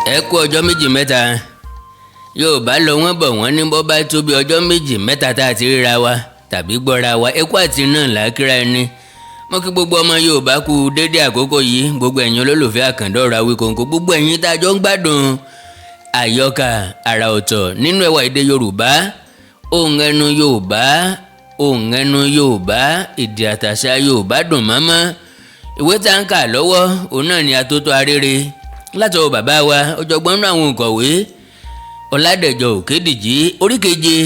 ẹ kú ọjọ́ méjì mẹ́ta. Yorùbá lọ wọ́n bọ̀ wọ́n ní bó bá tó bí ọjọ́ méjì mẹ́ta tá a ti ríra wa tàbí gbọ́ra wa ẹkú àti náà làákìrá ẹni. Mo kí gbogbo ọmọ Yorùbá kú dédé àkókò yìí, gbogbo ẹ̀yin olólùfẹ́ Àkàndọ̀rọ̀ Awíkonko, gbogbo ẹ̀yin tá a jọ ń gbádùn àyọkà àrà ọ̀tọ̀ nínú ẹwà èdè Yorùbá, ohùn ẹnu Yorùbá, ohùn ẹnu Yorùbá, èdè àtàṣà Yorùbá dùn mọ́mọ́. Ìwé tá ń kà lọ́wọ́ òun náà ni Atótó Arére látọwọ́ bàbá wa ọ̀jọ̀gbọ́n náà àwọn òǹkọ̀wé Ọládẹ̀jọ Òkédìjí. Orí keje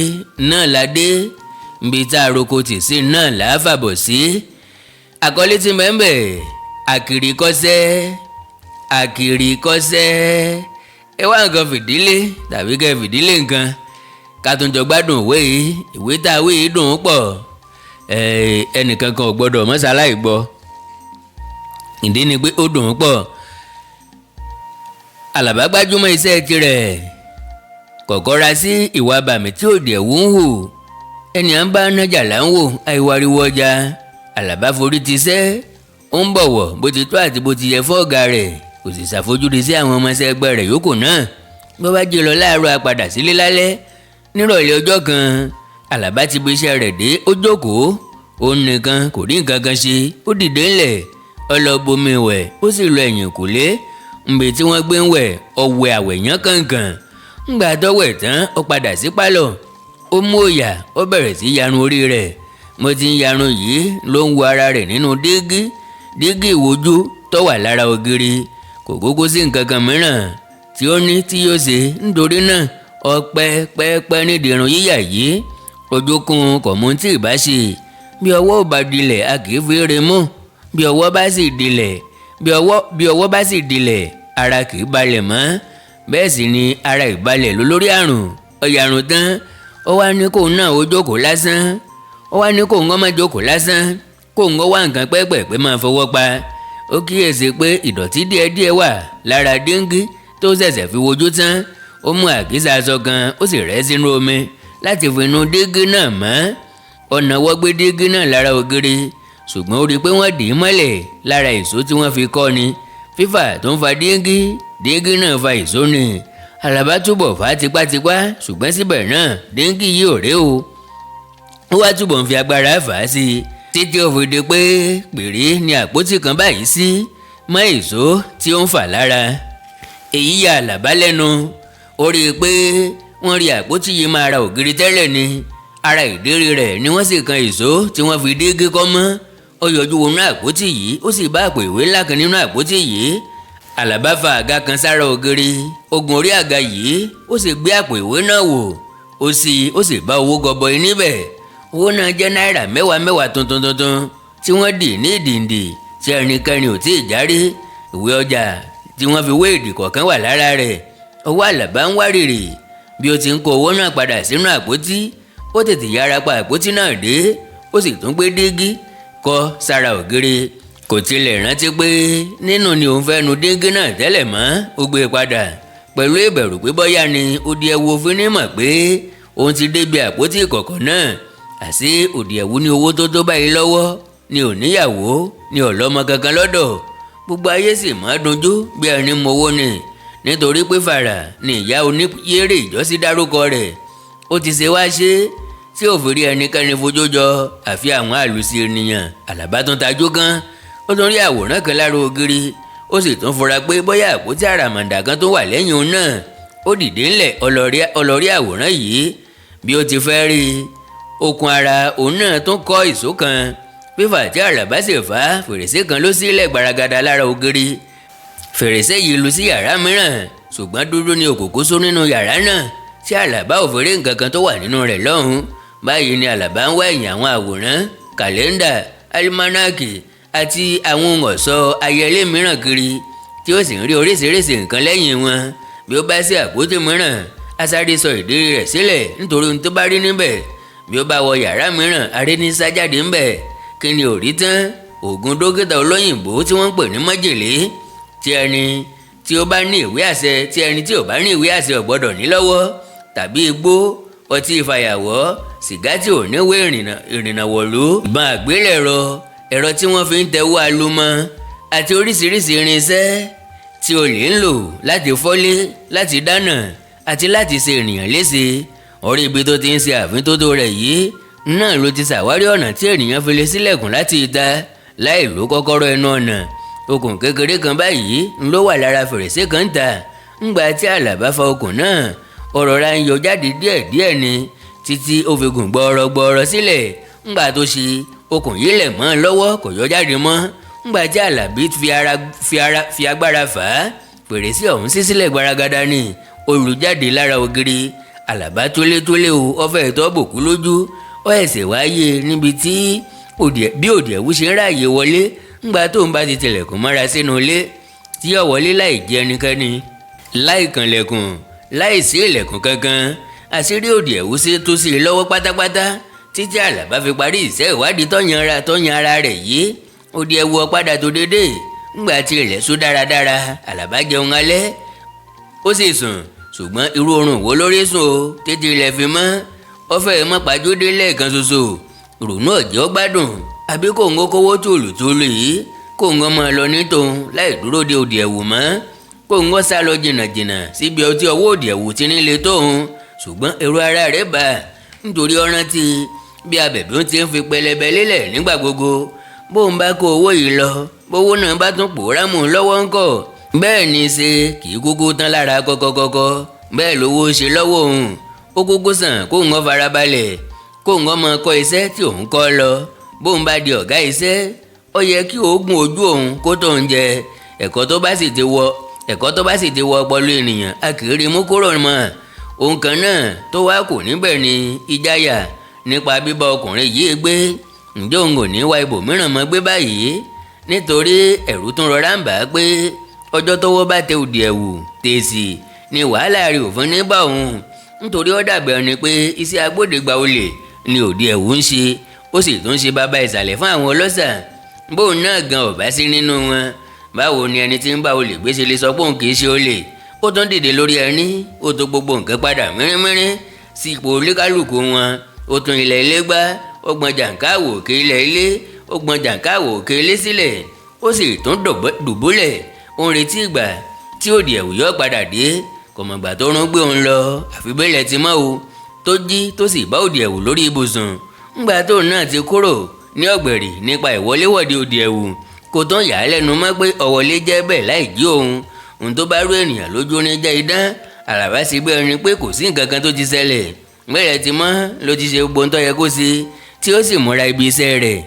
náà la dé, ibi tá a roko tì sí náà là á fàbọ̀ sí. Àkọlé tí mẹ́ńbẹ̀ àkìrìkọ́sẹ́ àkìrìkọ́sẹ́. Ẹ wá nǹkan fìdílé tàbí kẹ́ fìdílé nǹkan ká tún jọ gbádùn òwe yìí. Ìwé tá a wé yìí dùn ún pọ̀, ẹnìkan kan ò gbọ́dọ̀ mọ́ṣáláì gbọ́. Ìdí ni pé ó dùn ún pọ̀. Àlàbá gbájúmọ́ iṣẹ́ tirẹ̀, kọ̀kọ́ra sí ìwà bàmí tí òdì ẹ̀wù ń hù. Ẹni à ń bá nájà là ń wò àìwariwo ọjà. Àlàbá forí ti sẹ́, ó ń bọ̀wọ̀ bó ti tó àti bó ti yẹ fọ́ọ̀gá rẹ̀, kò sì ṣàfojúdi sí àwọn ọmọọṣẹ́ ẹgbẹ́ rẹ̀ yòókù náà. Bó bá jí lọ láàárọ̀ a padà sílé lálẹ́. Nírọ̀lẹ́ ọjọ́ kan, Àlàbá ti bí iṣẹ́ rẹ̀ dé, ó jókòó. Òun nìkan kò rí nǹkan kan ṣe, ó dìde ńlẹ̀, ó lọ bomi wẹ̀, ó sì lọ ẹ̀yìn kùlé. Ǹbẹ̀ tí wọ́n gbé ń wẹ̀, ọ̀wẹ̀ àwẹ̀yán kankan. Ńgbà tọ́wẹ̀ tán, ó padà sí pálọ̀. Ó mú òyà, ó bẹ̀rẹ̀ sí yarun orí rẹ̀. Mo ti ń yarun yìí ló ń wo ara rẹ̀ nínú dígí ìwojú tó wà lára ògiri. Kò kúkú sí nǹkan kan mìíràn tí ó ní tí yóò ṣe, nítorí náà ọpẹ́ pẹ́ẹ́pẹ́ nídìí irun yíyà yìí. Ojúkun kò mú tí ì bá ṣe. Bí ọwọ́ ò bá dilẹ̀ a kì í fi re mú. Bí ọwọ́ bá sì dilẹ̀ ara kì í balẹ̀ mọ́. Bẹ́ẹ̀ sì ni ara ìbalẹ̀ lólórí àrùn. Ọ̀yàrùn tán, ó wá ní kóun náà ó jókòó lásán. Ó wá ní kóun ó má jókòó lásán, kóun ó wá nǹkan pẹ́pẹ̀pẹ́ máa fọwọ́ pa. Ó kíyèsí pé ìdọ̀tí díẹ̀díẹ̀ wà lára díngí tó ṣẹ̀ṣẹ̀ fi wojú tán. Ó mú àkísà aṣọ kan, ó sì rẹ́ sínú omi láti fi inú díngí náà mọ́. Ó nawọ́ gbé díngí náà lára ògiri, ṣùgbọ́n ó rí i pé wọ́n dì í mọ́lẹ̀ lára ìṣó tí wọ́n fi kọ́ ni. Fífà tó ń fa díngí náà fa ìṣó ni. Àlàbá túbọ̀ fà á tipátipá, ṣùgbọ́n síbẹ̀ náà díngí yìí ò ré o. Ó wá túbọ̀ ń fi agbára fà á sí i títí ó fi di pé pèrè ni àpótí kan báyìí sí mọ́ ìṣó tí ó ń fà lára. Èyí ya Àlàbá lẹ́nu. Ó rí i pé wọ́n rí àpótí yìí máa ra ògiri tẹ́lẹ̀ ni. Ara ìdérí rẹ̀ ni wọ́n sì kan ìṣó tí wọ́n fi díngí kọ́ mọ́. Ó yọjú wọnú àpótí yìí, ó sì bá àpò ìwé ńlá kan nínú àpótí yìí. Àlàbá fa àga kan sára ògiri, ó gun orí àga yìí, ó sì gbé àpò ìwé náà wò. Ó sì bá owó gọbọi níbẹ̀. Owó náà jẹ́ náírà mẹ́wàá tuntun tí wọ́n dì ní ìdìndì tí ẹnikẹ́ni ò tí ì járí. Ìwé ọjà tí wọ́n fi wé ìdì kọ̀ọ̀kan wà lára rẹ̀. Ọwọ́ Àlàbá ń wárìrì bí ó ti ń kó owó náà padà sínú àpótí. Ó tètè yára pa àpótí náà dé, ó sì tún gbé dígí kọ́ sára ògiri. Kò tilẹ̀ rántí pé nínú ni òun fẹ́ nu díngí náà tẹ́lẹ̀ mọ́. Ó gbé e padà pẹ̀lú ìbẹ̀rù pé bọ́yá ni odi ẹwu òfin ní mọ̀ pé òun ti débi àpótí ìkọ̀kọ̀ náà. Àṣé òdì ẹ̀wù ní owó tó báyìí lọ́wọ́, ni ò níyàwó, ni ò lọ́mọ kankan lọ́dọ̀. Gbogbo ayé sì máa dunjú bí ẹni mowó ni, nítorí pé Fàrà ni ìyá oníyèrè ìjọ́sí dárúkọ rẹ̀. Ó ti ṣe wá ṣe tí ò fi rí ẹnikẹ́ni fojú jọ àfi àwọn àlùsí ènìyàn. Àlàbá tún tajú gan, ó tún rí àwòrán kan lára ògiri. Ó sì tún fura pé bóyá àpótí àràmàǹdà kan tó wà lẹ́yìn òun náà. Ó dìde ńlẹ̀ ọlọ́rí àwòrán yìí. Bí ó ti fẹ́ rí i, okùn ara òun náà tún kọ́ ìṣó kan. Fífà tí Àlàbá sì fà á, fèrèsé kan ló sílẹ̀ gbaragada lára ògiri. Fèrèsé yìí lu sí yàrá mìíràn, ṣùgbọ́n dúdú ni òkùnkùn sún nínú yàrá náà tí Àlàbá ò fèrè nǹkan kan tó wà nínú rẹ̀ lọ́hùn-ún. Báyìí ni Àlàbá ń wá ẹ̀yìn àwọn àwòrán, kàlẹ́ndà, alimánáàkì àti àwọn ohun ọ̀ṣọ́ ayẹlé mìíràn kiri, tí ó sì ń rí oríṣiríṣi nǹkan lẹ́yìn wọn. Bí ó bá sí àpótí mìíràn, a sáré sọ ìdérí rẹ̀ sílẹ̀ nítorí ohun tó bá rí níbẹ̀. Bí ó bá wọ yàrá mìíràn, aré ní sájáde ńbẹ̀. Kí ni ò rí tán? Oògùn dókítà olóyìnbó tí wọ́n ń pè ní májèlé, tí ẹni tí ó bá ní ìwé àṣẹ tí ẹni tí ò bá ní ìwé àṣẹ ò gbọ́dọ̀ ní lọ́wọ́, tàbí igbó, ọtí ìfàyàwọ́, sìgá tí ò níwé ìrìnnà wọ̀lú, ìbọn àgbélẹ̀rọ, ẹ̀rọ tí wọ́n fi ń tẹwọ́ alumọ àti oríṣiríṣi irinṣẹ́ tí olè ń lò láti fọ́lé, láti dáná àti láti ṣe ènìyàn léṣe. Orí ibi tó ti ń ṣe àfíntótó rẹ̀ yìí náà ló ti ṣàwárí ọ̀nà tí ènìyàn fi lè ṣílẹ̀kùn láti ìta láì lò kọ́kọ́rọ́ ẹnu ọ̀nà. Okùn kékeré kan báyìí ló wà lára fèrèsé kan ń ta. Ńgbà tí Àlàbá fa okùn náà, ọ̀rọ̀ ra ń yọ jáde díẹ̀díẹ̀ ni títí ó fi gùn gbọ̀ọ̀rọ̀ sílẹ̀. Ńgbà tó ṣe, okùn yìí lẹ̀ mọ́ lọ́wọ́ kò yọ jáde mọ́. Ńgbà tí Àlàbí fi agbára fà á, fèrèsé ọ̀hún ṣí sílẹ̀ gbaragada ni olùjáde lára ògiri. Àlàbá tólétólé o, ọfẹ́ ìtọ́ bòkú lójú. Ó ẹ̀sẹ̀ wáyé níbi tí bí òdì ẹ̀wú ṣe ń ráàyè wọlé ńgbà tó ń bá ti tilẹ̀kùn mọ́ra sínú ilé tí ó wọlé láì jẹ́ ẹnikẹ́ni, láì kànlẹ̀kùn, láì sí ilẹ̀kùn kankan. Àṣírí òdì ẹ̀wú ṣe tó sí i lọ́wọ́ pátápátá títí Àlàbá fi parí iṣẹ́ ìwádìí tọ́yan ara rẹ̀ yìí. Òdì ẹ̀wú ọ̀padà tó dédé ńgbà tí ilẹ̀ ṣú dáradára. Àlàbá jẹun alẹ́ ó sì sùn, ṣùgbọ́n irú oorun wo lórí sùn o títí ilẹ̀ fi mọ́. Ó fẹ́ mọ́ pàjódé lẹ́ẹ̀kan ṣoṣo. Ìrònú ọ̀jẹ̀ ó gbádùn àbí kò ń kówó tòlùtòlù yìí kò ń máa lọ ní tòun láì dúró de òdì ẹ̀wù mọ́. Kò ń sá lọ jìnnàjìnnà síbi ọtí ọwọ́ òdì ẹ̀wù ti nílé tóun. Ṣùgbọ́n èrò ara rẹ̀ bà nítorí ó rántí bí abẹ̀bí ó ti ń fi pẹlẹbẹ lélẹ̀ nígbà gbogbo. Bóun bá kó owó yìí lọ, bówó náà bá tún pòórá mọ́ lọ́wọ́ ńkọ́. Bẹ́ẹ̀ ni ṣe kì í kúkú tán lára kọ́kọ́kọ́kọ́. Bẹ́ẹ̀ lówó ṣe lọ́wọ́ òun. Ó kúkú sàn kó ń farabalẹ̀ kó ń mọ kọ́ iṣẹ́ tí òun kọ́ lọ. Bóun bá di ọ̀gá iṣẹ́, ó yẹ kí oògùn ojú òun kó tó ń jẹ. Ẹ̀kọ́ tó bá sì ti wọ ọpọlọ ènìyàn a kì í rí mú kúrò mọ́. Ohun kan náà tó wá kù níbẹ̀ ni ìjáyà nípa bíbá ọkùnrin yìí gbé. Ǹjẹ́ òun ò ní wá ibòmíràn mọ́ gbé báyìí? Nítorí ẹ̀rù tún rọra ń bà á pé ọjọ́ tọ́wọ́ bá tẹ òdì ẹ̀wù tèsì ni wàhálà rí òfin ní bá òun. Nítorí ó dàbí ẹni pé iṣẹ́ agbódegba olè ni òdì ẹ̀wù ń ṣe. Ó sì tún ṣe bàbá ìsàlẹ̀ fún àwọn ọlọ́ṣà. Bóun náà gan ò bá sí nínú wọn, báwo ni ẹni tí ń bá olè gbéṣe lè sọ pé òun kì í ṣe olè? Ó tún dìde lórí ẹní, ó tó gbogbo nǹkan padà mìíràn sí ipò oníkálùkù wọn. Ó tún ilẹ̀ ilé gbá, ó gbọn jàǹkáwò òkè ilẹ̀ ilé, ó gbọn jàǹkáwò òkè ilé sílẹ̀. Ó sì tún dùbúlẹ̀, ó ń retí ìgbà tí òdì ẹ̀wù yóò padà dé. Kò mọ̀gbà tó rún gbé òun lọ, àfi bẹ́lẹ̀ ti mọ́ o. Tó jí tó sì bá òdì ẹ̀wù lórí ibùsùn. Ńgbà tóun náà ti kúrò ní ọ̀gbẹ̀rì nípa ìwọléwọ̀de òdì ẹ̀wù, kò tán yà á lẹ́nu mọ́ pé ọ̀wọ́lé jẹ́ bẹ́ẹ̀ láì jí òun. Ohun tó bá rú ènìyàn lójú ní jẹ́ idán. Àlàbá sì gbé ẹni pé kò sí nǹkan kan tó ti ṣẹlẹ̀. Bẹ́ẹ̀ ti mọ́ ló ti ṣe gbogbo ohun tó yẹ kó ṣe tí ó sì múra ibi iṣẹ́ rẹ̀.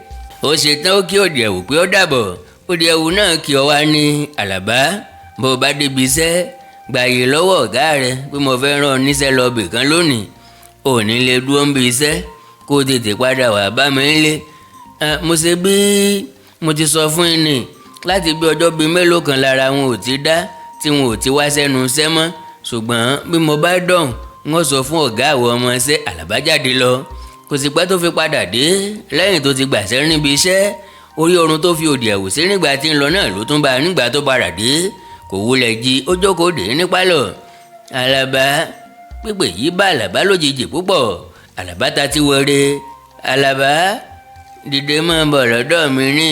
Ó ṣe tán ó kí òdì ẹ̀wù pé ó dàbọ̀. Òdì ẹ̀wù náà kí ọ wá ní Àlàbá, bó bá débi iṣẹ́ gbàyè lọ́wọ́ ọ̀gá rẹ̀ pé mo fẹ́ rán ọ níṣẹ́ lọ bìkan lónìí. Ò ní lè dúró ń bí iṣẹ́ kó tètè padà wá bá mi nílé. Mo ṣe bí mo ti sọ fún yín ni láti bí ọjọ́ bíi mélòó kan lára wọn ò ti dá tí wọn ò ti wá sẹ́nu iṣẹ́ mọ́. Ṣùgbọ́n bí mo bá dọ̀hùn wọ́n sọ fún ọ̀gá àwọn ọmọ iṣẹ́. Àlàbá jáde lọ. Kò sì pẹ́ tó fi padà dé lẹ́yìn tó ti gbàṣẹ́ níbi iṣẹ́. Orí oorun tó fi òdì ẹ̀wù sí nígbà tí ń lọ náà ló tún bá a nígbà tó padà dé. Kò wulẹ̀ jí, ó jókòó dé ní pálọ̀. Àlàbá, pípè yìí bá Àlàbá lójijì púpọ̀. Àlàbá ta ti wọlé. Àlàbá, dìde máa bọ̀ lọ́dọ̀ mi ní.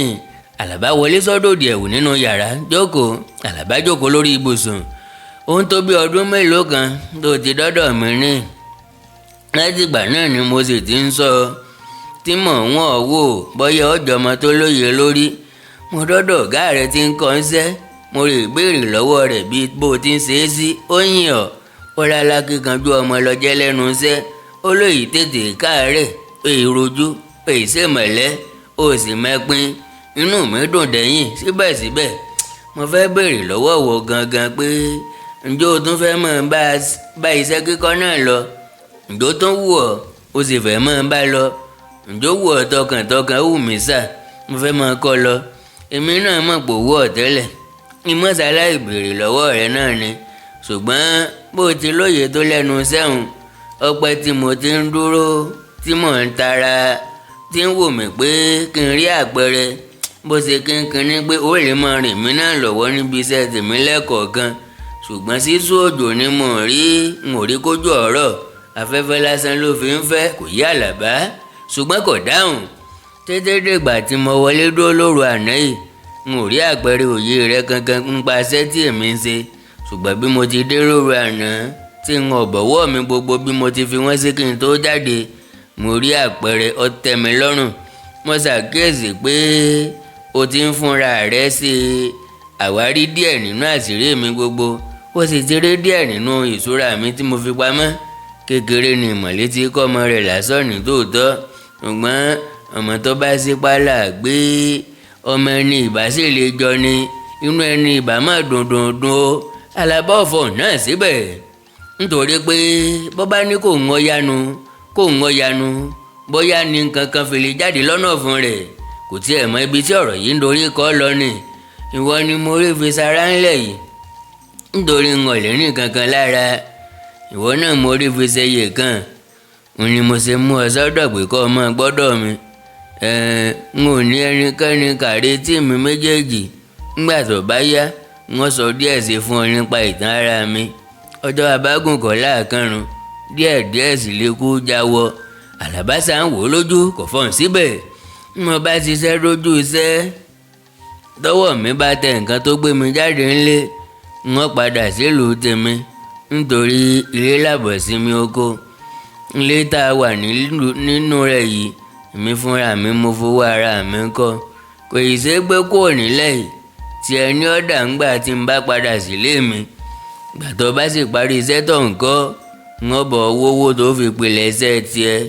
Àlàbá wọlé sọ́dọ̀ òdì ẹ̀wù nínú yàrá jókòó. Àlàbá jókòó lórí ibùsùn. Ó ń tó bí ọdún mélòó kan tó ti dọ́dọ̀ mi ní. Láti ìgbà náà ni mo sì ti ń sọ tí mò ń wọ̀n wò bọ́yá ọjọ́ ọmọ tó lóye lórí. Mo dọ́dọ̀ ọ̀gá rẹ̀ tí ń kọ́ iṣẹ́. Mo lè béèrè lọ́wọ́ rẹ̀ bí bó ti ń ṣe é sí. Ó yìn ọ́. Ó lálá kíkanjú ọmọ lọ jẹ́ lẹ́nu iṣẹ́. Ó lóyìí tètè káàárẹ̀, èèrojú, èèṣèmọ̀lẹ́, ó sì mẹ́pin. Inú mi dùn dẹ́yìn síbẹ̀síbẹ̀. Mo fẹ́ béèrè lọ́wọ́ wọ gangan pé ǹjẹ́ o tún fẹ́ mọ̀ bá iṣẹ́ kíkọ́ náà lọ? Ǹjẹ́ ó tún wù ọ́? O sì fẹ́ mọ̀ bá lọ? Ǹjẹ́ ó wù ọ́ tọkàntọkàn? Wù mí sà, mo fẹ́ mọ̀ kọ́ lọ. Èmi náà mọ̀ pé owó ọ̀tẹ́lẹ̀. Ìmọ̀sára ìbéèrè lọ́wọ́ rẹ náà ni. Ṣùgbọ́n bó ti lóye tó lẹ́nu sẹ́hùn, ọpẹ́ tí mo ti ń dúró tí mò ń tara tí ń wò mí pé kí n rí àpẹẹrẹ bó ṣe kínkínní pé ó lè máa rìn mí náà lọ́wọ́ níbi iṣẹ́ tèmi lẹ́kọ̀ọ̀kan. Ṣùgbọ́n sísú òjò ni mo rí kójú ọ̀rọ̀. Afẹ́fẹ́ lásán ló fi ń fẹ́, kò yí Àlàbá. Ṣùgbọ́n kò dáhùn. Tètè dìgbà tí mo wọlé dúró lóru àná yìí n ò rí àpẹẹrẹ òye rẹ kankan nípa iṣẹ́ tí èmi ń ṣe, ṣùgbọ́n bí mo ti dé lóru àná tí n ò bọ̀wọ́ mi gbogbo bí mo ti fi wọ́n sí kí n tó jáde, mo rí àpẹẹrẹ ó tẹ́ mi lọ́rùn. Mo ṣàkíyèsí pé o ti ń fúnra rẹ ṣe àwárí díẹ̀ nínú àṣírí mi gbogbo, ó sì ti rí díẹ̀ nínú ìṣúra mi tí mo fi pamọ́. Kékeré ni ìmọ̀lẹ́ tí kọ́ ọmọ rẹ̀ lásán ní tòótọ́, ṣùgbọ́n ọmọ tó bá sí pálá gbé ọmọ ẹni ìbá sì lè jọ ni, inú ẹni ìbá má dùn o. Àlàbá ọ̀fọ̀ náà síbẹ̀, nítorí pé bó bá ní kò ń ọyanu bóyá ní nǹkan kan fi lè jáde lọ́nà fún rẹ̀, kò tiẹ̀ mọ ibi tí ọ̀rọ̀ yìí ń dorí kọ́ lọ ni. Ìwọ ni mo rí fi sara ńlẹ̀ yìí nítorí ń ọ̀lẹ́ ní kankan lára, ìwọ náà mo rí fi ṣẹyẹ kan, òun ni mo ṣe mú ọ sọ́dọ̀ pé kọ́ ọmọ gbọ́dọ̀ mi. N ò ní ẹnikẹ́ni kàrí tí mi méjèèjì, nígbà tó bá yá wọ́n sọ díẹ̀ sí fún ọ nípa ìtàn ara mi. Ọjọ́ abágùn kọ́ láàkànrun, díẹ̀ sì lè kú jáwọ́. Àlàbásà ń wò ó lójú kò fọ̀n síbẹ̀. Mo bá ṣiṣẹ́ lójú iṣẹ́, tọ́wọ́ mi bá tẹ nǹkan tó gbé mi jáde ńlé, wọ́n padà sílùú tèmi, nítorí ilé làbọ̀ sí mi oko. Ilé tá a wà nínú rẹ̀ yìí, èmi fúnra mi mo fowó ara mi kọ́, kò ì ṣe é gbé kúrò nílẹ̀ yìí. Tí ẹni ọ̀dà ń gbà tí n bá padà sílé mi, ìgbà tó bá sì parí iṣẹ́ tó ń kọ́, wọ́n bọ̀ owó tó fi pilẹ̀ iṣẹ́ tiẹ̀.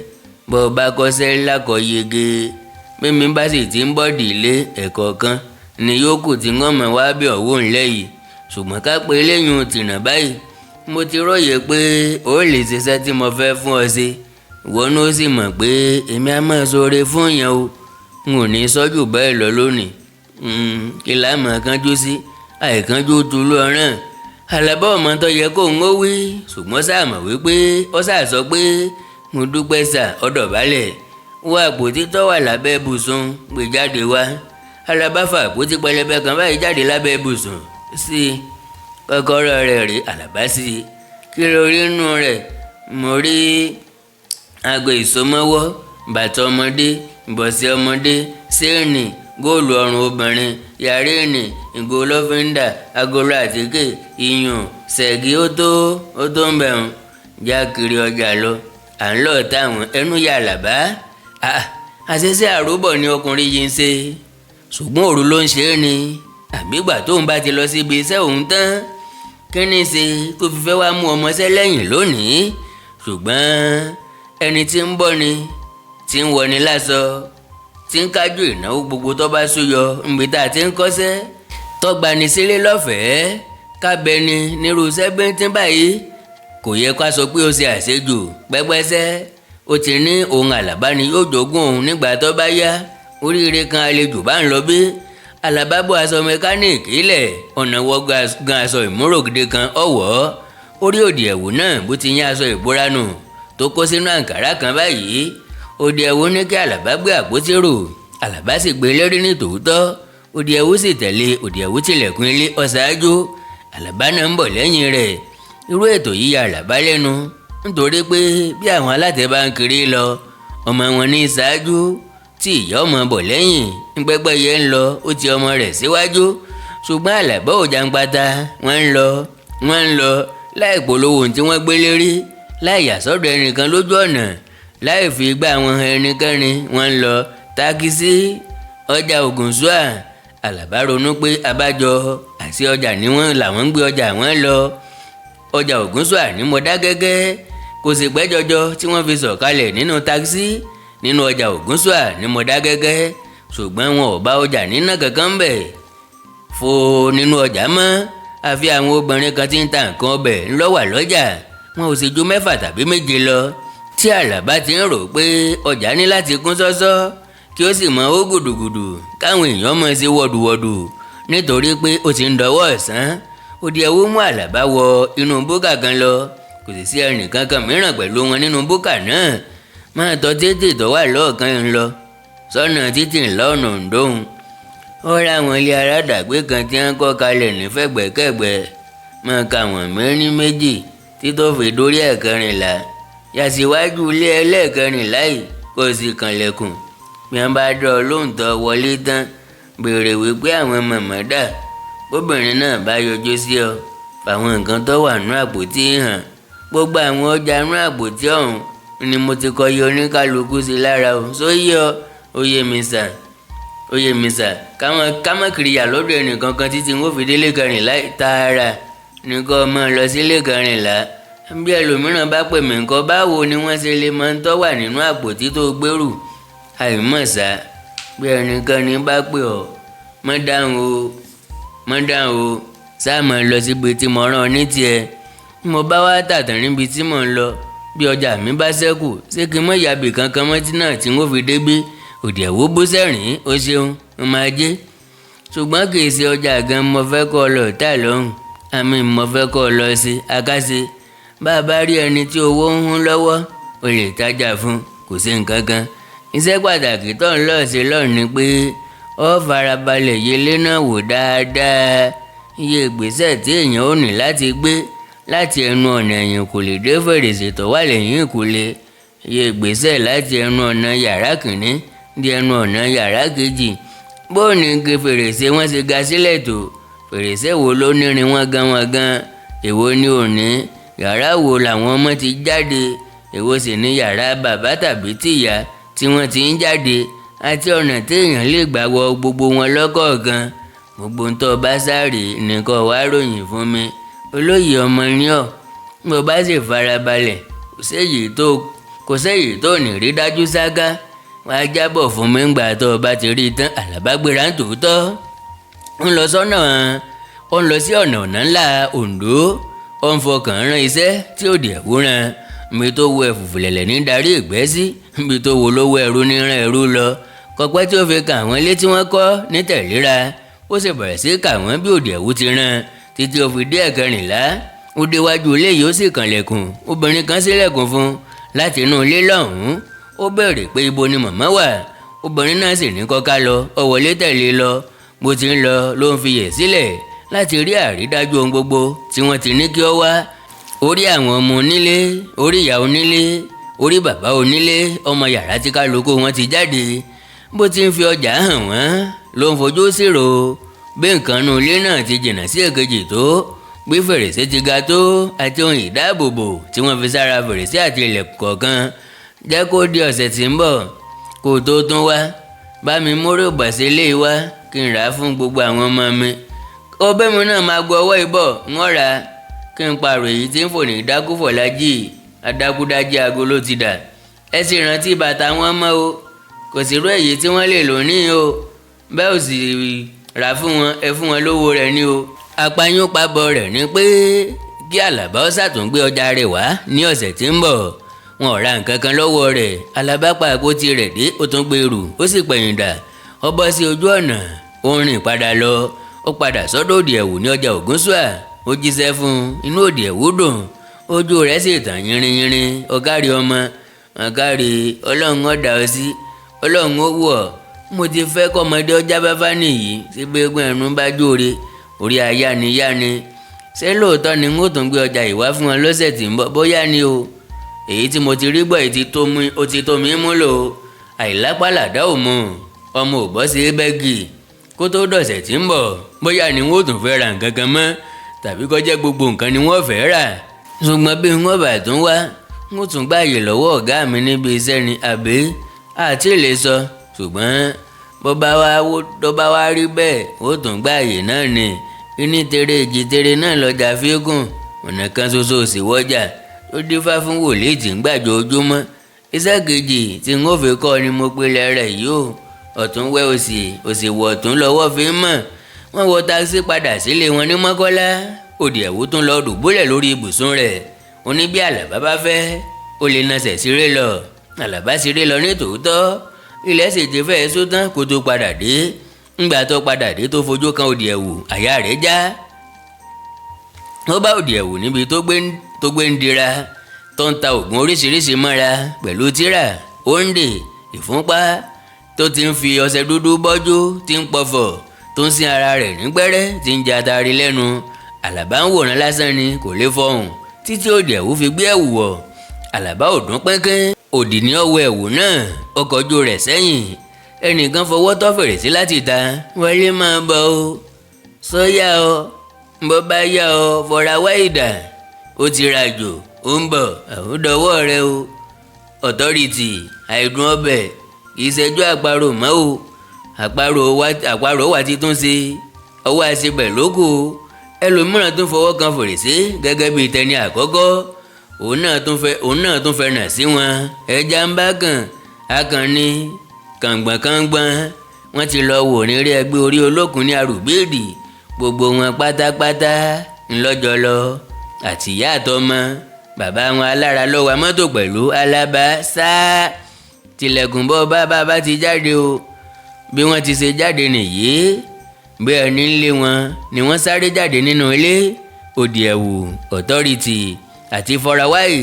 Bó bá kọ́ṣẹ́ lákọ̀ọ́yege, mímí bá sì ti ń bọ̀dì ilé ẹ̀kọ́ kan ni yòókù tí wọ́n mọ̀ wá bí ọ̀wọ́ ńlẹ̀ yìí. Ṣùgbọ́n ká pé eléyìí tìǹà báyìí, mo ti róye pé ó lè ṣiṣẹ́ tí mo fẹ́ fún ọ ṣe. Ìwọ náà ó sì mọ̀ pé èmi á máa ṣoore fún yẹn o. N ò ní sọ́jú bẹ́ẹ̀ lọ lónìí. Kí la máa kánjú sí, àìkánjú tulú ọ̀ràn. Àlàbá ọmọ tó yẹ kó ń ó wí, ṣùgbọ́n sáà mọ̀ wípé ó sáà sọ pé mo dúpẹ́ sà, ọ̀dọ̀ balẹ̀. Wọ́n àpótí tó wà lábẹ́ ibùsùn gbé jáde wá. Àlàbá fa àpótí pẹlẹbẹ kan báyìí jáde lábẹ́ ibùsùn sí i. Kọ́kọ́rọ́ rẹ̀ rí Àlàbá sí i. Kí ló rí inú rẹ̀? Mo rí aago ìsomọ́wọ́, bàtà ọmọdé, ìbọ̀sẹ̀ ọmọdé, séènì, góòlù ọrùn obìnrin, yàrínì, ìgò lọ́fíńdà, agolo àtíkè, iyùn, ṣẹ́gi ó tó ń bẹ̀rùn. Já kiri ọjà lọ, à ń lọ táwọn ẹnu ya Àlàbá. Àṣẹṣe àròbọ̀ ni ọkùnrin yìí ń ṣe, ṣùgbọ́n òru ló ń ṣe é ni. Àbígbà tóun bá ti lọ síbi iṣẹ́ òun tán, kí ni ṣe tó fi fẹ́ wá mú ọmọọṣẹ́ lẹ́yìn lónìí? Ṣùgbọ́n ẹni tí ń bọ́ ni, tí ń wọni láṣọ, tí ń kájú ìnáwó gbogbo tó bá súyọ níbi tá a ti ń kọ́ṣẹ́, tọ́gba ni sílé lọ́fẹ̀ẹ́, kábẹ́ni nírú iṣẹ́ bíntín báyìí. Kò yẹ ká sọ pé ó ṣe àṣejù pẹ́pẹ́sẹ́. Ó ti ní òun Àlàbá ni yóò jogún òun nígbà tó bá yá. Oríire kan àlejò bá ń lọ bí. Àlàbá bọ́ aṣọ mẹkáníìkì lẹ̀, ọ̀nà wọ gan aṣọ ìmúrògide kan ọ̀wọ́. Orí òdì ẹ̀wù náà bó ti yán aṣọ ìbora nù tó kó sínú àǹkárá kan báyìí. Òdì ẹ̀wù ní kí Àlàbá gbé àpótí rò. Àlàbá sì gbé lérí ní tòótọ́. Òdì ẹ̀wù sì tẹ̀lé. Òdì ẹ̀wù tilẹ̀kùn ilé ọ̀ṣáájú. Àlàbá náà ń bọ̀ lẹ́yìn rẹ̀. Irú ètò yìí ya Àlàbá lẹ́nu, nítorí pé bí àwọn alátẹ bá ń kiri lọ, ọmọ wọn ní ṣáájú, tí ìyá ọmọ bọ̀ lẹ́yìn. Pẹ́pẹ́yẹ ń lọ, ó ti ọmọ rẹ̀ síwájú. Ṣùgbọ́n Àlàbá ò jàǹpátá, wọ́n ń lọ láì polówó ohun tí wọ́n gbé lérí, láì yà sọ́dọ̀ ẹnìkan lójú ọ̀nà, láì fi gbá àwọn ẹnikẹ́ni. Wọ́n ń lọ tákísí ọjà Ògùnṣúà. Àlàbá ronú pé abájọ àti ọjà ni wọ́n làwọn ń gbé ọjà wọn lọ. Ọjà Ògùnṣúà ní Mọdákẹ́kẹ́. Kò sì pẹ́ jọjọ tí wọ́n fi sọ̀kalẹ̀ nínú tákísí nínú ọjà Ògùnṣúà ní Mọdákẹ́kẹ́. Ṣùgbọ́n wọn ò bá ọjà níná kankan bẹ̀ fo nínú ọjà mọ́. Àfi àwọn obìnrin kan tí ń ta nǹkan ọbẹ̀ ńlọ wà lọ́jà. Wọn ò sì ju 6 tàbí 7 lọ. Tí Àlàbá ti ń rò pé ọjà ní láti kún ṣọ́ṣọ́ kí ó sì mọ ó gùdùgùdù káwọn èèyàn mọ̀ sí wọ̀dùwọ̀dù, nítorí pé ó ti ń dọwọ́ ọ̀sán. Òdì ẹ̀wù mú Àlàbá wọ inú búkà kan lọ. Kò sì sí ẹnìkankan mìíràn pẹ̀lú wọn nínú búkà náà. Máa tọ́ títì tó wà lọ́ọ̀kan ń lọ sọ́nà títì ńlá ọ̀nà Òǹdóhun. Ó rá àwọn ilé aládàgbé kan tí wọ́n kọ́ kalẹ̀ ní fẹ̀gbẹ́kẹ̀gbẹ́. Máa ka wọ̀n mẹ́rin méjì tí tó fi dórí ẹ̀kẹrìnlá. Yàsíwájú ilé ẹlẹ́ẹ̀kẹrìnlá yìí kò sì kànlẹ̀kùn. Bí wọ́n bá dọ̀ lóhùn tó wọlé tán, béèrè wípé àwọn màmá dà. Bóbìnrin náà bá yọjú sí ọ, fàwọn nǹkan tó wà nínú àpótí hàn. Gbogbo àwọn ọjà nínú àpótí ọ̀hún ni mo ti kọ iye oníkálukú sí lára o. Sóyè ọ, ó yé mi sà. kámọ́ kiri yà lọ́dọ̀ ẹnìkankan títí n ó fi délé kẹrìnlá tààrà nìkan ọmọ lọ sílé kẹrìnlá. Bí ẹlòmíràn bá pè mí nǹkan, báwo ni wọ́n ṣe lè máa ń tọ́ wà nínú àpótí tó gbèrú? Àìmọ̀ sá, bí ẹnikẹ́ni bá pè ọ́, mọ́ dáhùn o, sáà máa lọ síbi tí mo rán ọ ní tiẹ̀. Mo bá wá tàtàn níbi tí mò ń lọ, bí ọjà mi bá ṣẹ́kù, ṣé kí n mọ̀ yàbí kankan mọ́tí náà tí n ó fi débí? Òdì ẹ̀wò bú sẹ́rìn, ó ṣeun, ó máa jẹ́. Ṣùgbọ́n kì í ṣe ọjà gan mo fẹ́ kọ́ ọ lọ tà lọ́hùn, àmì mo fẹ́ kọ́ ọ lọ sí akáṣe. Bá a bá rí ẹni tí owó ń hún lọ́wọ́, o lè tajà fún, kò sí nǹkan kan. Iṣẹ́ pàtàkì tó ń lọ sí lọ́hùn ni pé ó farabalẹ̀ yẹlé náà wò dáadáa. Iye ìgbésẹ̀ tí èèyàn ò ní láti gbé láti ẹnu ọ̀nà ẹ̀yìnkùlé dé fèrèsé tó wà lẹ́yìn ìkùlé. Iye ìgbésẹ̀ láti ẹnu ọ̀nà yàrá kìíní di ẹnu ọ̀nà yàrá kejì. Bó ní igi fèrèsé wọn ṣe ga sílẹ̀ tó, fèrèsé wo ló nírin wọn gan, èwo ni ò ní, yàrá wo làwọn ọmọ ti jáde, èwo sì ní yàrá bàbá tàbí tìyá tí wọ́n ti ń jáde, àti ọ̀nà téèyàn lè gbà wọ gbogbo wọn lọ́kọ̀ọ̀kan. Gbogbo ń tọ́ bá sáré nìkan wá ròyìn fún mi. Olóyè ọmọ ní ọ̀, mo bá sì farabalẹ̀, kò séyìí tó ní rí dájú sáká. Wàá jábọ̀ fún mi ńgbà tó o bá ti rí i tán. Àlàbá gbéra ń tòótọ́. Ó ń lọ sí ọ̀nà ńlá Oǹdó. Ó ń fọkàn rán iṣẹ́ tí ó di ẹ̀wúrán. Ibi tó wo ẹ̀fùfùlẹ̀lẹ̀ ní darí ìgbẹ́ sí, ibi tó wo lówó ẹrú ní rán ẹrú lọ. Kọ̀pẹ́ tí ó fi kà wọ́n ilé tí wọ́n kọ́ ní tẹ̀léra. Ó sì bẹ̀rẹ̀ sí kà wọ́n bí òdì ẹ̀wú ti rán títí ó fi dé ẹ̀kẹrìnlá. Ó déwájú ilé yìí ó sì kànlẹ̀kùn. Obìnrin kan ṣílẹ̀kùn fún láti inú ilé lọ́hùn-ún. Ó béèrè pé ibo ni màmá wà. Obìnrin náà sì ní kó ká lọ. Ó wọlé tẹ̀lé lọ. Bó ti ń lọ ló ń fiyè sílẹ̀ láti rí àrídájú ohun gbogbo tí wọ́n ti ní kí ó wá. Orí àwọn ọmọ onílé, orí ìyá onílé, orí bàbá onílé, ọmọ yàrá tí kálukú wọn ti jáde. Bó ti ń fi ọjà hàn wọ́n ló ń fojú sírò bí nǹkan nú ilé náà ti jìnnà sí èkejì tó, bí fèrèsé ti ga tó, àti ohun ìdáàbòbò tí wọ́n fi sára fèrèsé àti ilẹ̀kùn kọ̀ọ̀kan. Jẹ́ kó di ọ̀sẹ̀ tí ń bọ̀ kó tó tún wá. Bá mi múrò gbàsẹ́ lé wá kí n rà á fún gbogbo àwọn ọmọ mi. Ọbẹ̀ mi náà máa gbọ́ ọwọ́ ìbọ̀ ń rà á kí n pààrọ̀ èyí tí ń fò ní ìdákúfọ̀lájì. Adákúdájí aago ló ti dà. Ẹ sì rántí bàtà wọn mọ́ o. Kò sí irú èyí tí wọ́n lè lò níyìn o. Bẹ́ẹ̀ ò sì rà fún wọn, ẹ fún wọn lówó rẹ̀ ní o. Apáyúnpábọ rẹ̀ ni pé kí Àlàbá ó ṣàtúngbé ọjà rẹ̀ wá ní ọ̀sẹ̀ tí ń bọ̀. Wọn ò ra nǹkan kan lọ́wọ́ rẹ̀. Àlàbá pa àpótí rẹ̀ dé, ó tún gbèrú, ó sì pẹ̀yìndà. Ó bọ́ sí ojú ọ̀nà, ó ń rìn padà lọ. Ó padà sọ́dọ̀ òdì ẹ̀wù ní ọjà Ògúnṣúà. Ó jíṣẹ́ fún un, inú òdì ẹ̀wù dùn. Ojú rẹ̀ sì tàn yínrínyínrín. Ọ̀kárí ọmọ, ọ̀kárí, Ọlọ́run ó dá ọ sí, Ọlọ́run ó wù ọ́. Mo ti fẹ́ kọ́mọdé ọjà báfá nìyí tí gbẹ́gun ẹ̀rún bá jóore. Orí ayániyáni. Ṣé lóòótọ́ ni n ó tún gbé ọjà ìwá fún wọn lọ́sẹ̀ tí ń bọ̀? Bóyá ni o. Èyí tí mo ti rí gbọ́ ó ti tó mi mú lò. Àìlápàlàdá ò mú. Ọmọ ò bọ́ sí bẹ́gì. Kó tó dọ̀sẹ̀ tí ń bọ̀, bóyá ni n ó tún fẹ́ ra nǹkan kan mọ́, tàbí kó jẹ́ gbogbo nǹkan ni wọ́n fẹ́ rà. Ṣùgbọ́n bí wọ́n bá tún wá, n ó tún gbààyè lọ́wọ́ ọ̀gá mi níbi iṣẹ́ ni àbí àti lè sọ. Ṣùgbọ́n bó bá wá rí bẹ́ẹ̀, ó tún gbààyè náà ni. Iní tere èjì tere náà lọ́jà fígùn. Ọ̀nà kan ṣoṣo sì wọ́jà. Ó dífá fún wòlíì tí ń gbàjọ ojúmọ́. Iṣẹ́ kejì tí n ó fi kọ́ ni mo pèlè rẹ̀ yìí o. Ọ̀tún wẹ́ òsì wọ̀ ọ̀tún lọ́wọ́ fi ń mọ̀. Wọ́n wọ táksì padà sílé wọn ní Mọ́kọ́lá. Òdì ẹ̀wù tún lọ dùbúlẹ̀ lórí ibùsùn rẹ̀. Ó ní bí Àlàbá bá fẹ́, ó lè nasẹ̀ ṣeré lọ. Àlàbá ṣeré lọ ní tòótọ́. Ilẹ̀ sì ti fẹ́ só tán kó tó padà dé. Ńgbà tó padà dé tó fojú kan òdì ẹ̀wù, àyà rẹ̀ já. Ó bá òdì ẹ̀wù níbi tó gbé ń dira, tó ń ta oògùn oríṣiríṣi mọ́ra pẹ̀lú tírà, òǹdè, ìfúnpá, tó ti ń fi ọṣẹ dúdú bọ́jú, tí ń pọ̀fọ̀, tó ń sin ara rẹ̀ nígbẹ́rẹ́, tí ń jẹ atari lẹ́nu. Àlàbá ń wòran lásán ni, kò lè fọhùn títí òdì ẹ̀wù fi gbé ẹ̀wù wọ̀. Àlàbá ò dún pẹ́kẹ́. Òdì ní ọwọ́ ẹ̀wù náà, ó kọjú rẹ̀ sẹ́yìn. ẹnìkan fọwọ́ tọ́ fèrèsé láti ta. wọlé máa bọ̀ o. sọ́yà o. bó bá yá ọ fọra wá ìdà. ó ti rajò ó ń bọ̀ àhúdọ̀wọ́ rẹ o. ọ̀tọ́rìtì àìdùn ọbẹ̀ ìṣẹ́jú àparò mọ́ o. àparò wà títún ṣe ọwọ́ àṣebẹ̀ lóko. ẹlòmíràn tún fọwọ́ kan fèrèsé gẹ́gẹ́ bíi tẹni àkọ́kọ́. òun náà tún fẹ́ nà sí wọn. ẹja ń bá kàn akànnì kàngbọ̀nkàngbọ̀n. wọ́n ti lọ wò ní eré ẹgbẹ́ orí olókùn ní arùbéèdì. gbogbo wọn pátápátá ńlọ́jọ́ lọ àtìyá àtọmọ. bàbá wọn alára ló wa mọ́tò pẹ̀lú alábá sáá. tilẹ̀kùn bọ́ bá ti jáde o. bí wọ́n ti ṣe jáde nìyí bí ẹni ń lé wọn ni wọ́n sáré jáde nínú ilé. òdì ẹ̀wù ọ̀tọ́rìtì àti fọrawáì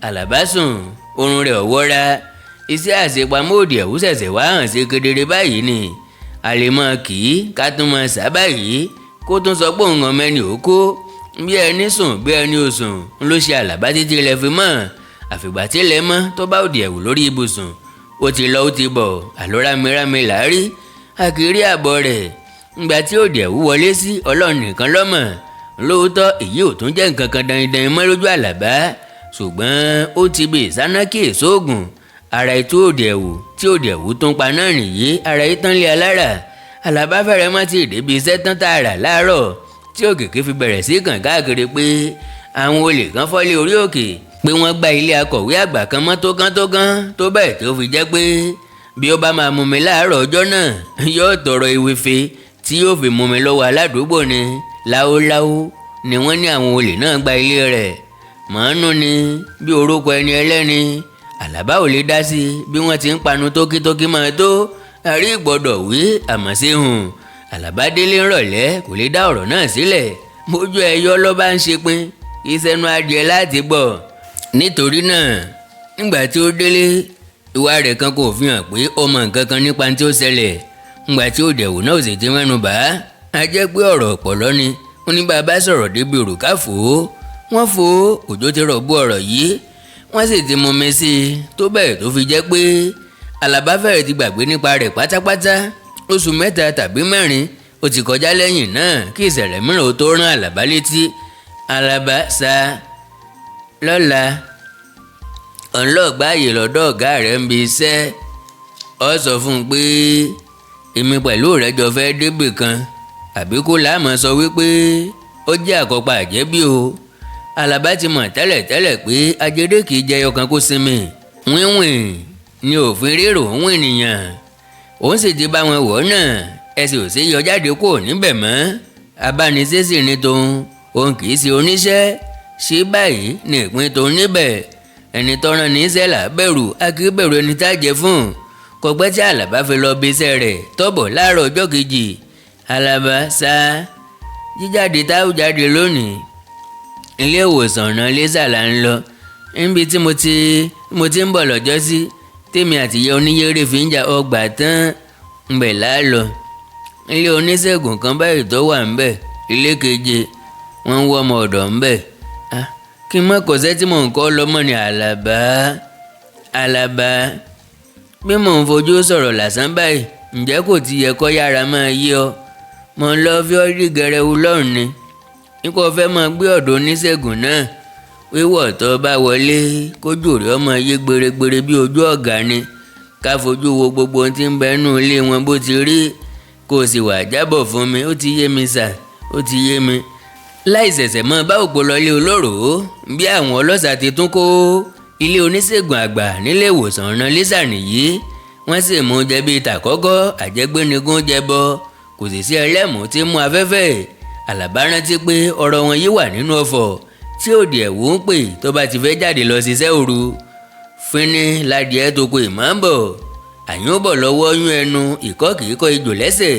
alábásùn oorun rẹ̀ ọ̀wọ́ra. iṣẹ́ àṣepamọ́ òdì ẹ̀wù ṣẹ̀ṣẹ̀ wá hàn sí kedere báyìí ni. a lè mọ kì í ká tún mọ sábà yìí kó tún sọ pé òun ọmọ ẹni ò kó. bí ẹni sùn bí ẹni ò sùn ń ló ṣe àlàbá títí ilẹ̀ fi mọ́. àfìgbà tí ilẹ̀ mọ́ tó bá òdì ẹ̀wù lórí ibùsùn. ó ti lọ ó ti bọ̀ àlọ́ rámirámi làárí. a kì í rí àbọ̀ rẹ̀. ngbà tí òdì ẹ̀wù wọlé sí Ọlọ́run nìkan lọ́mọ̀. lóòótọ́ èyí ò tún jẹ́ nǹkan kan dandan mọ́ lójú àlàbá. ṣùgbọ́n ó ti bè sánákì èsóògùn. ara ètò òdì ẹ̀wù tí òdì ẹ̀wù tún pa náà nìyí. ara ìtàn lé alára. àlàbá fẹ́rẹ̀ má ti débi iṣẹ́ tán tààrà láàárọ̀ tí òkìkí fi bẹ̀rẹ̀ sí kàn káàkiri pé àwọn olè kan fọ́lé orí òkè. pé wọ́n gba ilé akọ̀wé àgbà kan mọ́ tókántọ́kán tó bẹ́ẹ̀ tó fi jẹ́ pé bí ó bá máa mumi láàárọ̀ ọjọ́ náà yóò tọrọ ewéfe tí yóò fi mumi lọ́wọ́ aládùúgbò ni. láóláó ni wọ́n ní àwọn olè náà gba ilé rẹ̀. màánú ni bí orúkọ ẹni ẹlẹ́ni. àlàbá ò lè dá sí bí wọ́n ti ń panu tókítókí máa tó. àrí ìgbọ́dọ̀ wí àmọ́ sí hùn. àlàbá délé ńrọ̀lẹ́ kò lè dá ọ̀rọ̀ náà sílẹ̀. mójú ẹyọ ló bá ń ṣe pin ìṣẹ́nu adìẹ láti gbọ́. nítorí náà nígbà tí ó délé ìwà rẹ̀ kan kò fi hàn pé ó mọ nǹkan kan nípa tí ó ṣẹlẹ̀. nígbà tí òdì ẹ̀wù náà ò sì ti mẹ́nu bà á. a jẹ́ pé ọ̀rọ̀ ọ̀pọ̀lọ́ ni. ó ní bàbá sọ̀rọ̀ débi òrùka fò ó. wọ́n fò ó òjò ti rọ̀ bú ọ̀rọ̀ yìí. wọ́n sì ti mumi sí i tó bẹ́ẹ̀ tó fi jẹ́ pé àlàbá fẹ́rẹ̀ ti gbàgbé nípa rẹ̀ pátápátá. oṣù 3 tàbí 4 ó ti kọjá lẹ́yìn náà kí ìṣẹ̀lẹ̀ mìíràn ó tó rán àlàbá létí. àlàbá sa lọ́la ọ̀nlọ́ọ̀gbáyé lọ́dọ̀ ọ̀gá rẹ̀ ń bi iṣẹ́. ọ sọ fún un pé èmi pẹ̀lú rẹ̀ jọ fẹ́ débì kan àbí kó láàmú sọ wípé ó jẹ́ àkọ́pá àjẹ́bí o. àlàbá ti mọ̀ tẹ́lẹ̀tẹ́lẹ̀ pé ajédé kì í jẹyọ kan kó sinmi. wíwìn ni òfin rírò ń wìn nìyàn. òun sì ti bá wọn wọ̀ náà ẹsẹ̀ ò sí yọ jáde kúrò níbẹ̀ mọ́. abániṣẹ́sì ni tòun òun kì í ṣe oníṣẹ́. ṣé báyìí ni ìpín tòun níbẹ̀. ẹni tọ́ran ní iṣẹ́ là bẹ̀rù a kì í bẹ̀rù ẹni tá a jẹ fún. kọgbẹ́ tí àlàbá fi lọ bí iṣẹ́ rẹ̀ tọ́bọ̀ láàárọ̀ ọjọ́ kejì. àlàbá sá jíjáde táwọn jáde lónìí. ilé ìwòsàn ọ̀nà lẹ́sà là ń lọ. níbi tí mo ti ń bọ̀ lọ́jọ́ sí tèmi àtìyẹ oníyèrè fi ń jà ọgbà tán ńbẹ̀ láàlọ́. ilé oníṣègùn kan báyìí tó wà ńbẹ̀ ilé keje wọ́n ń wọ́ ọmọ ọ̀dọ̀ ńbẹ̀. kí n mọ̀ kọ́sẹ́ tí mò ń kọ́ lọ́mọ ni àlàbá bí mò ń fojú sọ̀rọ̀ lásán báyìí ǹjẹ́ kò ti yẹ kó yára máa yé ọ. mo ń lọ fi ọ́ rí gẹrẹwu lọ́rùn ni. nípa fẹ́ máa gbé ọ̀dọ̀ oníṣègùn náà wíwọ̀ tó bá wọlé kójú rẹ̀ ọmọ yé gbèrègbèrè bí ojú ọ̀gá ni. ká fojú wo gbogbo ohun tí ń bẹ nínú ilé wọn bó ti rí kó o sì wà jábọ̀ fún mi. ó ti yé mi sà ó ti yé mi. láì ṣẹ̀ṣẹ̀ mọ́ bá òpó lọlé olóró bí àwọn ọlọ́ṣà ti tún kó ilé oníṣègùn àgbà nílé ìwòsàn ọ̀nà lẹ́sà nìyí. wọ́n sì mú jẹ bíi tàkọ́kọ́ àjẹgbénigún jẹbọ kò sì sí ẹlẹ́mùú tí mú afẹ́fẹ́. àlàbá rántí pé ọ̀rọ̀ wọn yìí wà nínú ọ̀fọ̀ tí òdì ẹ̀wù ń pè tó bá ti fẹ́ jáde lọ ṣiṣẹ́ òru. fínní ládìẹ tó kó ìmọ̀ ń bọ̀. àyùn bọ̀ lọ́wọ́ yún ẹnu ìkọ́ kìí kọ́ ejò lẹ́sẹ̀.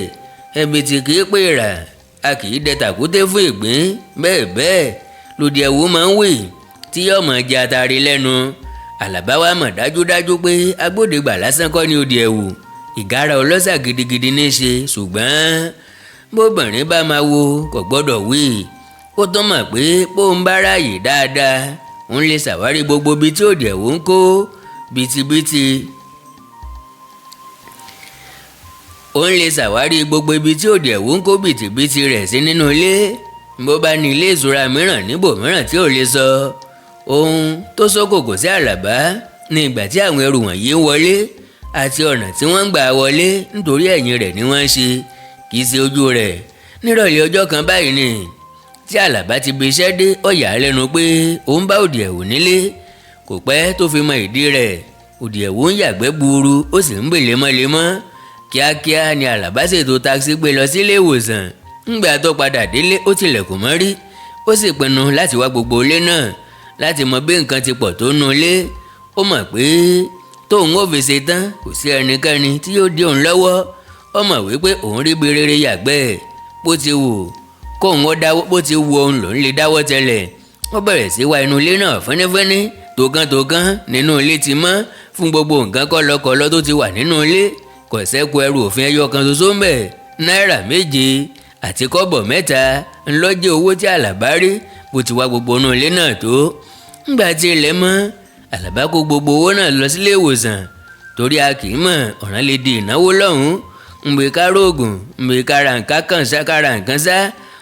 ẹbí tí kìí pè rà a kìí dẹ tàkúté fún ìgbín bẹ́ẹ̀ lòdì ẹ̀wù máa ń wì tí yóò mọ̀ jẹ atari lẹ́nu. àlàbá wa mọ̀ dájúdájú pé agbódegbà lásán kọ́ ni òdì ẹ̀wù. ìgárá ọlọ́ṣà gidigidi ní í ṣe ṣùgbọ́n bóbìnrin bá máa wo kò gbọ́dọ̀ wí. ó tún mọ̀ pé bóun bá ráàyè dáadáa òun lè ṣàwárí gbogbo ibi tí òdì ẹ̀wù ń kó bìtìbìtì. òun lè ṣàwárí gbogbo ibi tí Òdìẹ̀wú ń kó bìtìbìtì rẹ̀ sí nínú ilé. bó bá ní ilé ìṣúra mìíràn níbòmíràn tí ò lè sọ. ohun tó ṣókòkò sí Àlàbá ní ìgbà tí àwọn ẹrù wọ̀nyí ń wọlé àti ọ̀nà tí wọ́n ń gbà wọlé nítorí ẹ̀yìn rẹ̀ ni wọ́n ń ṣe kì í ṣe ojú rẹ̀. nírọ̀lẹ́ ọjọ́ kan báyìí ni tí Àlàbá ti bi iṣẹ́ dé ó yà á lẹ́nu pé òun bá Òdìẹ̀wú nílé. kò pẹ́ tó fi mọ ìdí rẹ̀. Òdìẹ̀wú ń yàgbẹ́ gbuuru ó sì ń gbè lemọ́lemọ́. kíákíá ni Àlàbá ṣètò takisí gbé lọ sílé ìwòsàn. ńgbà tó padà délé ó tilẹ̀kùn mọ́rí. ó sì pinnu láti wá gbogbo ilé náà láti mọ bí nǹkan ti pọ̀ tó nú ilé. ó mọ̀ pé tóun ó fi ṣe tán kò sí ẹnikẹ́ni tí yóò dí òun lọ́wọ́. ó mọ̀ wípé òun rí birere yàgbẹ́ bó ti wù kóun ó dáwọ́ bó ti wù òun lòún lè dáwọ́ tẹ́lẹ̀. ó bẹ̀rẹ̀ sí wá inú ilé náà fẹ́nẹ́fẹ́nẹ́ tògántògán nínú ilé ti mọ́ fún gbogbo nǹkan kọ́lọ́kọ́lọ́ tó ti wà nínú ilé. kò ṣẹ́kù ẹrù òfin ẹyọ kan ṣoṣo ń bẹ̀. náírà 7 àti kọ́bọ̀ 3 ńlọ́jẹ́ owó tí Àlàbá rí bó ti wá gbogbo inú ilé náà tó. ńgbà tí ilẹ̀ mọ́ Àlàbá kó gbogbo owó náà lọ sílé ìwòsàn torí a kì í mọ̀ ọ̀ràn lè di ìnáwó lọ́hùn-ún. ńgbè kára oògùn ńgbè kára nǹkan kan sá kára nǹkan sá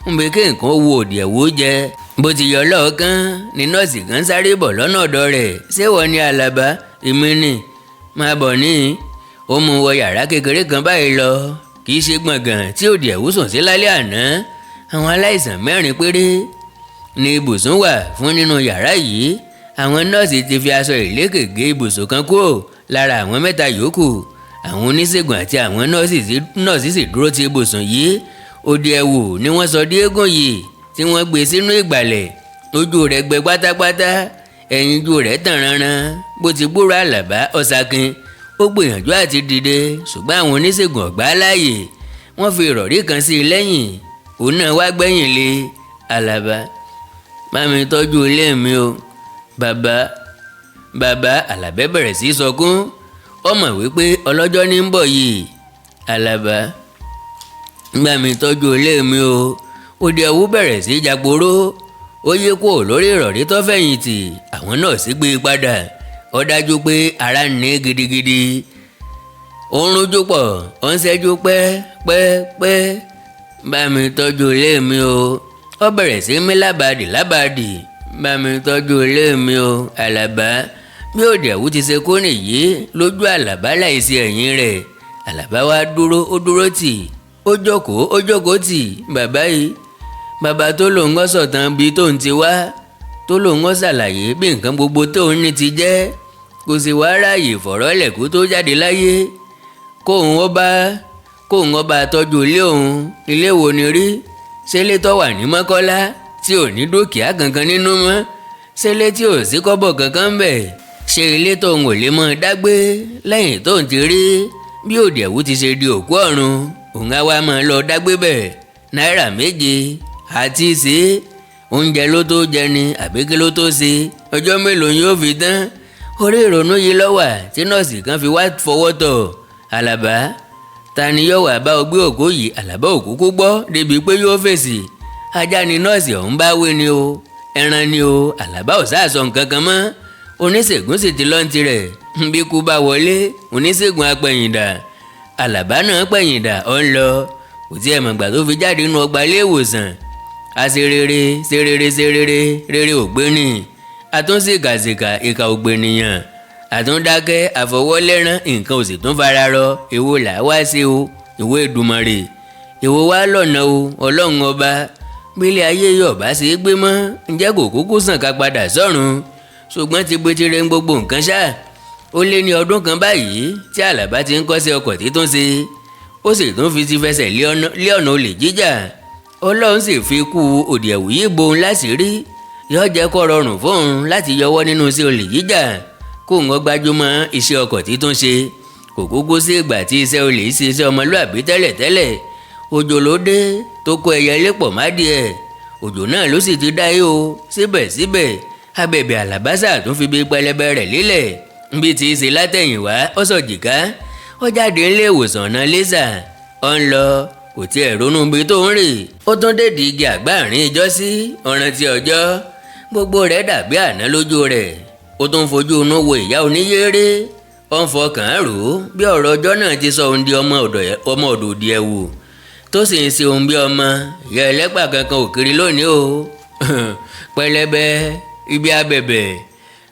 ńgbè kí nǹkan wo Òdìẹ̀wú jẹ. bó ti yọ lọ́ọ̀kan ni nọ́ọ̀sì kan sáré bọ̀ lọ́nà ọ̀dọ̀ rẹ̀. ṣé wọ́n ní Àlàbá? èmi ni. máa bọ̀ níhìn. ó mú wọ yàrá kékeré kan báyìí lọ kì í ṣe gbọ̀ngàn tí Òdìẹ̀wú sùn sí lálẹ́ àná. àwọn aláìsàn 4 péré ni ibùsùn wà fún nínú yàrá yìí. àwọn nọ́ọ̀sì ti fi aṣọ ìlékè gé ibùsùn kan kúrò lára àwọn 3 yòókù. àwọn oníṣègùn àti àwọn nọ́ọ̀sì sì dúró ti ibùsùn yìí. Òdìẹ̀wú ni wọ́n sọ di eégún yìí tí wọ́n gbé sínú ìgbàlẹ̀. ojú rẹ̀ gbẹ pátápátá ẹ̀yinjú rẹ̀ tàn ranran. bó ti gbúrò Àlàbá ọ̀sàkin ó gbìyànjú àti dìde ṣùgbọ́n àwọn oníṣègùn ọ̀gbà láàyè. wọ́n fi ìrọ̀rí kan sí i lẹ́yìn òun náà wá gbẹ̀yìn lé. Àlàbá bá mi tọ́jú ilé mi o bàbá. Àlàbá bẹ̀rẹ̀ sí í sọkún. ó mọ̀ wípé ọlọ́jọ́ ní ń bọ̀ yìí. Àlàbá bá mi tọ́jú ilé mi o. Òdìẹ̀wú bẹ̀rẹ̀ sí í jàporó. ó yí kúrò lórí ìrọ̀rí tó fẹ̀yìntì àwọn náà sì gbé e padà. ó dájú pé ara ń ní gidigidi. ó ń rújú pọ̀ ó ń ṣẹ́jú pẹ́. bá mi tọ́jú ilé mi o. ó bẹ̀rẹ̀ sí mí lábàdì bá mi tọ́jú ilé mi o Àlàbá. bí Òdìẹ̀wú ti ṣe kó nìyí lójú Àlàbá láìsí ẹ̀yìn rẹ̀. Àlàbá wá dúró tì. ó jókòó tì bàbá yìí. bàbá tó lòun ń sọ̀tàn bí tóun ti wá tó lòun ń ṣàlàyé bí nǹkan gbogbo tóun ní ti jẹ́. kò sì wá ráàyè fọ̀rọ̀lẹ̀ kó tó jáde láyé. kóun ó bá tọ́jú ilé òun. ilé wo ni rí? ṣélé tó wà ní Mọ́kọ́lá tí ò ní dúkìá kankan nínú mọ́? ṣélé tí ò sí kọ́bọ̀ kankan ń bẹ̀? ṣé ilé tóun ò lè mọ́ dágbé lẹ́yìn tóun ti rí bí Òdìẹ̀wú ti ṣe di òkú ọ̀run? òun á wá máa lọ dágbé bẹ̀. náírà 7 àti ṣe oúnjẹ ló tó jẹ ni àbí kí ló tó ṣe? ọjọ́ mélòó yóò fi tán? orí ìrònú yìí lọ́wà tí nọ́ọ̀sì kan fi wá fọwọ́ tọ̀. Àlàbá ta ni yóò wá bá ọ gbé òkú yìí? Àlàbá òkúkú gbọ́ débi pé yóò fèsì. ajá ni nọ́ọ̀sì ọ̀hún bá wé ni o ẹran ni o. Àlàbá ò sáàsọ nǹkan kan mọ́. oníṣègùn sì ti lọ́n tirẹ̀. bí kú bá wọlé oníṣègùn apẹ̀yìndà. Àlàbá náà pẹ̀yìndà ó ń lọ. kò tí ẹ̀ mọ̀gbà tó fi jáde nínú ọgbà ilé ìwòsàn. a ṣe rere ògbéni. a tún ṣèkàṣèkà ìkà ògbénìyàn. a tún dákẹ́ àfọwọ́lẹ́rán nǹkan ò sì tún fara rọ. èwo là wá sí o? ìwọ Èdùmàrè. èwo wá lọ́nà o Ọlọ́run ọba. bílẹ̀ ayé yóò bá ṣe é gbé mọ́ ǹjẹ́ kò kúkú sàn ká padà sọ́run. ṣùgbọ́n ti gbẹtirẹ gbogbo nǹkan ṣá. ó lé ní ọdún kan báyìí tí Àlàbá ti ń kọ́ṣẹ́ ọkọ̀ títún ṣe. ó sì tún fi ti fẹsẹ̀ lé ọ̀nà olè jíjà. Ọlọ́run sì fi kú Òdìẹ̀wú yìí gbohun láṣìírí. yóò jẹ́ kó rọrùn fóun láti yọwọ́ nínú iṣẹ́ olè jíjà kóun ó gbájúmọ́ iṣẹ́ ọkọ̀ títún ṣe. kò kúkú sí ìgbà tí iṣẹ́ olè ṣe iṣẹ́ ọmọlúàbí tẹ́lẹ̀. òjò ló dé tó kó ẹyẹlé pọ̀ mádìẹ. òjò náà ló sì ti dáyé o. síbẹ̀síbẹ̀ abẹ̀bẹ̀ Àlàbá tún fi bí pẹlẹbẹ rẹ̀ lélẹ̀. bí ti ṣe látẹ̀yìnwá ó sọ̀jìká. ó jáde nílé ìwòsàn náà lẹ́sà. ó ń lọ kò tiẹ̀ ronú bí tó ń rè. ó tún dèdí igi àgbáàrín ìjọ́sí ọ̀ràn ti ọjọ́. gbogbo rẹ̀ dàbí àná lójú rẹ̀. ó tún fojú inú wo ìyá oníyéré. ó ń fọkàn rò ó bí ọ̀rọ̀ ọjọ́ náà ti sọ òun di ọmọ ọ̀dọ̀ òdì ẹ̀wù tó sì ń ṣe òun bí ọmọ ìyá ẹlẹ́pà kankan òkiri lónìí o pẹlẹbẹ ibi abẹ̀bẹ̀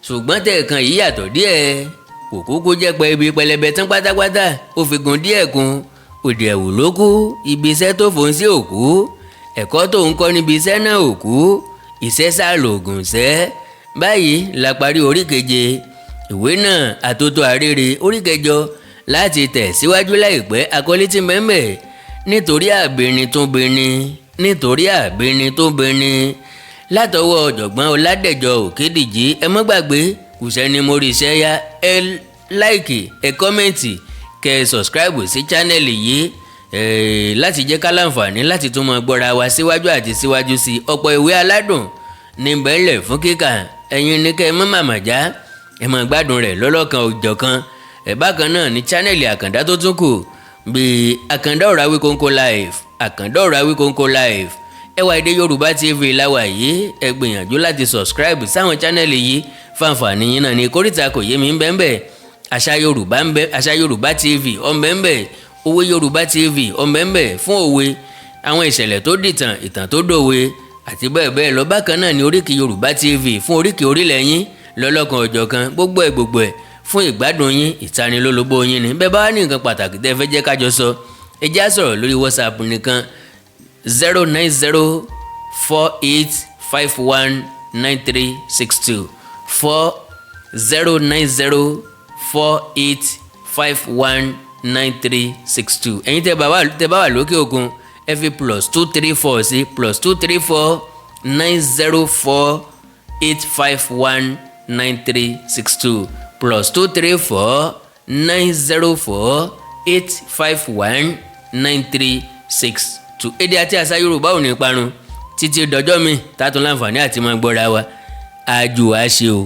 ṣùgbọ́n tẹ̀ẹ̀kan yìí yàtọ̀ díẹ̀ kò kúkú jẹ́ pé ibi pẹlẹbẹ tán pátápátá ó fi gun díẹ̀ kun òdì ẹ̀wù ló kú ibi iṣẹ́ tó fòun sí òkú ẹ̀kọ́ tó ń kọ́ níbi iṣẹ́ náà òkú iṣẹ́ sá lògùn ṣẹ́ báyìí la parí orí keje ìwé náà àtótó arére orí kẹjọ láti tẹ̀ síwájú láìpẹ́ àkọlé tí mẹ́mẹ́ nítorí àbìnrin tó bìnrin nítorí àbìnrin tó bìnrin látọwọ́ ọ̀jọ̀gbọ́n Ọládẹ̀jọ Òkédìjí ẹ mọ́ gbàgbé kùsẹ́ni mórí iṣẹ́ yá ẹ láìkì ẹ kọ́mẹ́ǹtì kẹ ẹ sọ̀scribe sí chánẹ́ẹ̀lì yìí láti jẹ́ ká láǹfààní láti tún máa gbọ́ra wa síwájú àti síwájú sí i ọ̀pọ̀ ìwé aládùn ní bẹ́ẹ̀lẹ̀ fún kíkà ẹ̀yin ní kẹ́ ẹ mọ́ màmá já ẹ máa gbádùn rẹ̀ lọ́lọ́kan òjọ̀kan bákan náà ní chánẹ́ẹ̀lì àkàndá tó tún kù bíi àkàndá ọ̀rọ̀ Awíkonko live àkàndá ọ̀rọ̀ Awíkonko live Ẹwà Èdè Yorùbá TV láwà yìí ẹ gbìyànjú láti subscribe sáwọn chánẹ́ẹ̀lì yìí fáǹfààní yín náà ní kórìtà kò yé mi ń bẹ́ẹ̀ àṣà Yorùbá TV ọ̀nbẹ́ẹ̀ òwe Yorùbá TV ọ̀nbẹ́ẹ̀ fún òwe àwọn ìṣẹ̀lẹ̀ tó dìtàn ìtàn tó dòwe àti bẹ́ẹ̀ bẹ́ẹ̀ lọ bákan náà ní Oríkì Yorùbá TV fún oríkì orílẹ̀ yín lọ́lọ́kan ọ̀jọ̀kan gbogbo ẹ̀ fún ìgbádùn yín ìtanilólobó yín ni bẹ́ẹ̀ bá wà ní nǹkan pàtàkì tẹ́ fẹ́ jẹ́ kájọ sọ ẹ já sọ̀rọ̀ lórí WhatsApp nìkan 09048519362 09048519362 ẹ̀yin tẹ́ bá wà lókè òkun ẹ fi +234 sí +234 904-851-9362 +234 904-851-9362. Èdè àti àṣà Yorùbá ò ní parun títí dọjọ́ mi tá tún láǹfààní àti máa gbọ́ra wa àjò àṣe o.